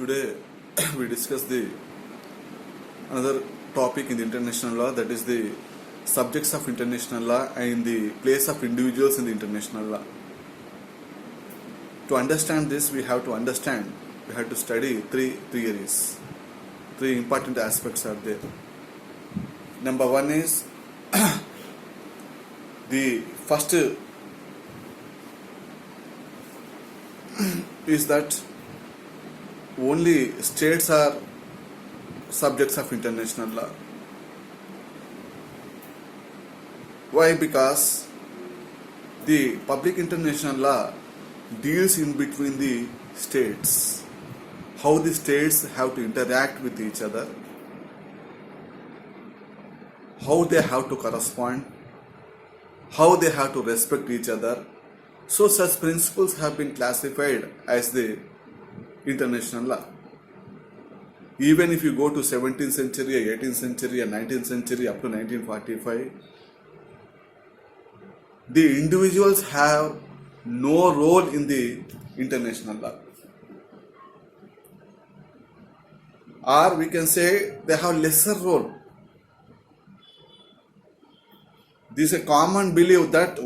Today we discuss the another topic in the international law, that is the subjects of international law and the place of individuals in the international law. To understand this, we have to study three theories. Three important aspects are there. Number one is the first is that only states are subjects of international law. Why? Because the public international law deals in between the states, how the states have to interact with each other, how they have to correspond, how they have to respect each other. So such principles have been classified as the international law. Even if you go to 17th century, 18th century, and 19th century up to 1945, the individuals have no role in the international law. Or we can say they have lesser role. This is a common belief that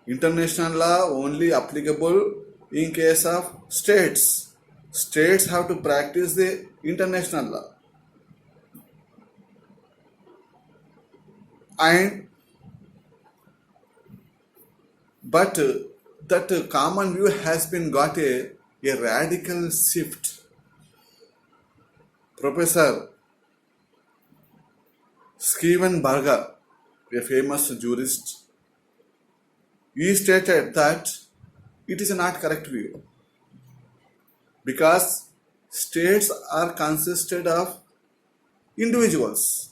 international law only applicable in case of states. States have to practice the international law. But that common view has been got a radical shift. Professor Stephen Berger, a famous jurist, he stated that it is a not correct view, because states are consisted of individuals.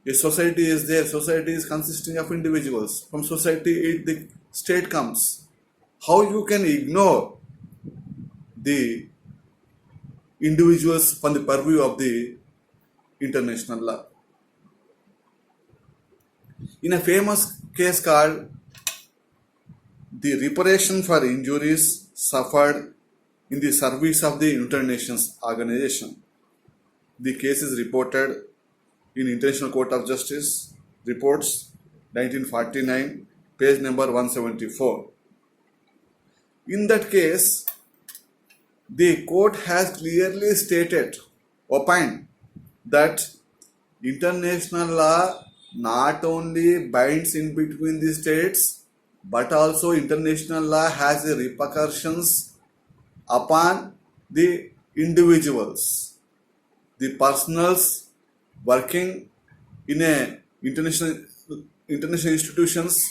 A society is there, society is consisting of individuals. From society, the state comes. How you can ignore the individuals from the purview of the international law? In a famous case called the reparation for injuries suffered in the service of the United Nations organization, the case is reported in International Court of Justice reports 1949, page number 174. In that case, the court has clearly opined that international law not only binds in between the states, but also international law has repercussions upon the individuals, the personals working in a international institutions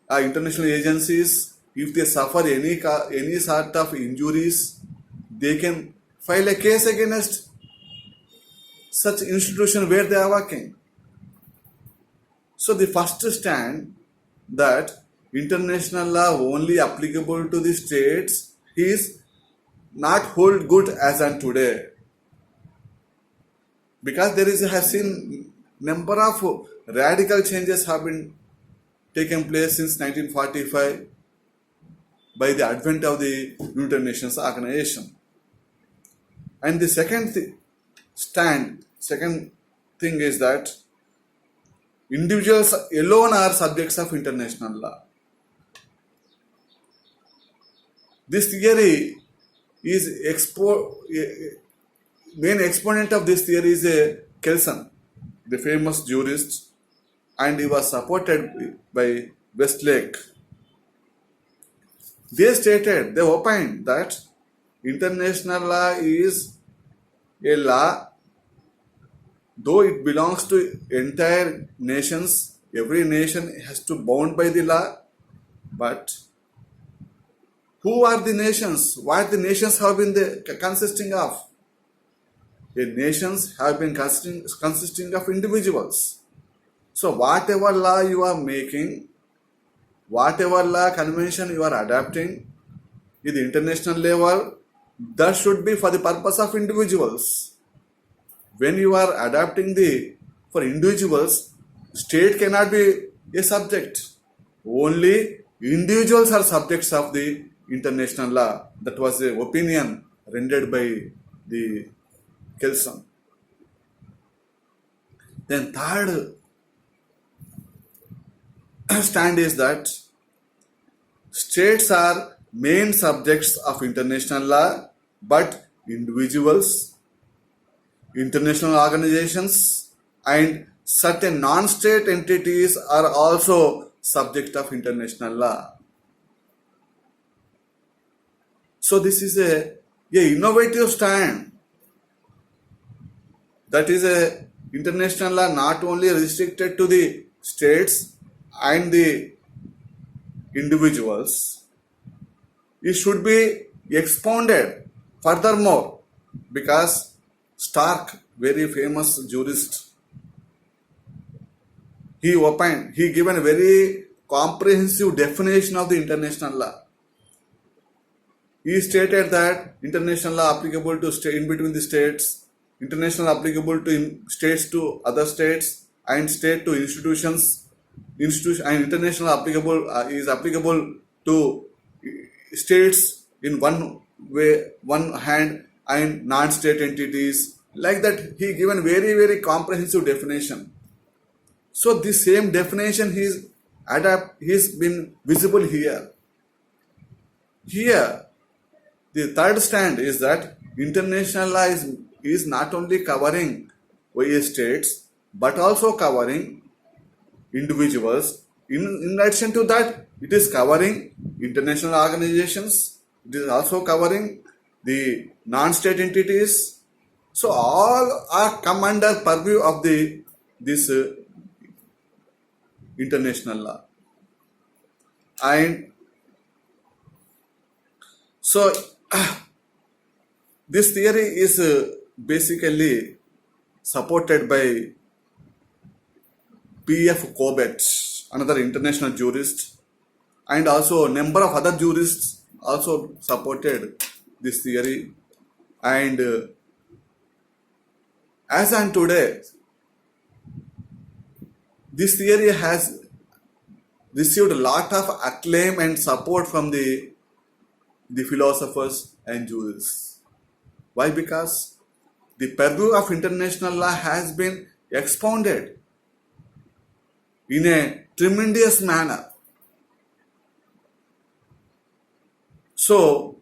or international agencies. If they suffer any sort of injuries, they can file a case against such institution where they are working. So the first stand that international law only applicable to the states is not hold good as on today, because have seen number of radical changes have been taken place since 1945 by the advent of the United Nations organization. And the second thing is that individuals alone are subjects of international law. This theory is main exponent of this theory is Kelsen, the famous jurist, and he was supported by Westlake. They opined that international law is a law, though it belongs to entire nations, every nation has to bound by the law, but who are the nations? What the nations have been consisting of? The nations have been consisting of individuals. So whatever law you are making, whatever law convention you are adapting in the international level, that should be for the purpose of individuals. When you are adapting for individuals, state cannot be a subject. Only individuals are subjects of the international law. That was the opinion rendered by the Kelson. Then third stand is that states are main subjects of international law, but individuals, international organizations, and certain non-state entities are also subject of international law. So this is a innovative stand. That is a international law not only restricted to the states and the individuals, it should be expounded furthermore, because Stark, very famous jurist, he given a very comprehensive definition of the international law. He stated that international law applicable to state in between the states, international applicable to states to other states, and state to institutions, and international applicable is applicable to states in one hand, and non-state entities. Like that, he given very, very comprehensive definition. So the same definition he's been visible here. Here, the third stand is that international law is not only covering various states, but also covering individuals. In addition to that, it is covering international organizations. It is also covering the non-state entities. So all are come under purview of this international law. And so this theory is basically supported by P.F. Corbett, another international jurist, and also a number of other jurists also supported this theory. And as on today, this theory has received a lot of acclaim and support from the philosophers and jurists. Why? Because the purview of international law has been expounded in a tremendous manner. So,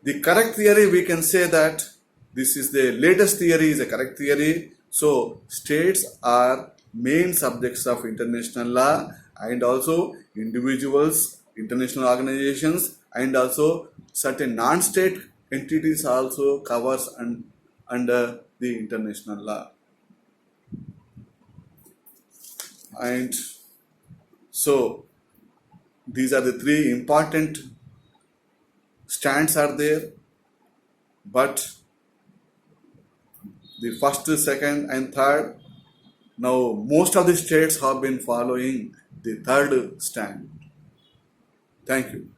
the correct theory, we can say that this is the latest theory, is a correct theory. So, states are main subjects of international law, and also individuals, international organizations, and also certain non-state entities also covers under the international law. And so these are the three important stands are there, but the first, second, and third, now most of the states have been following the third stand. Thank you.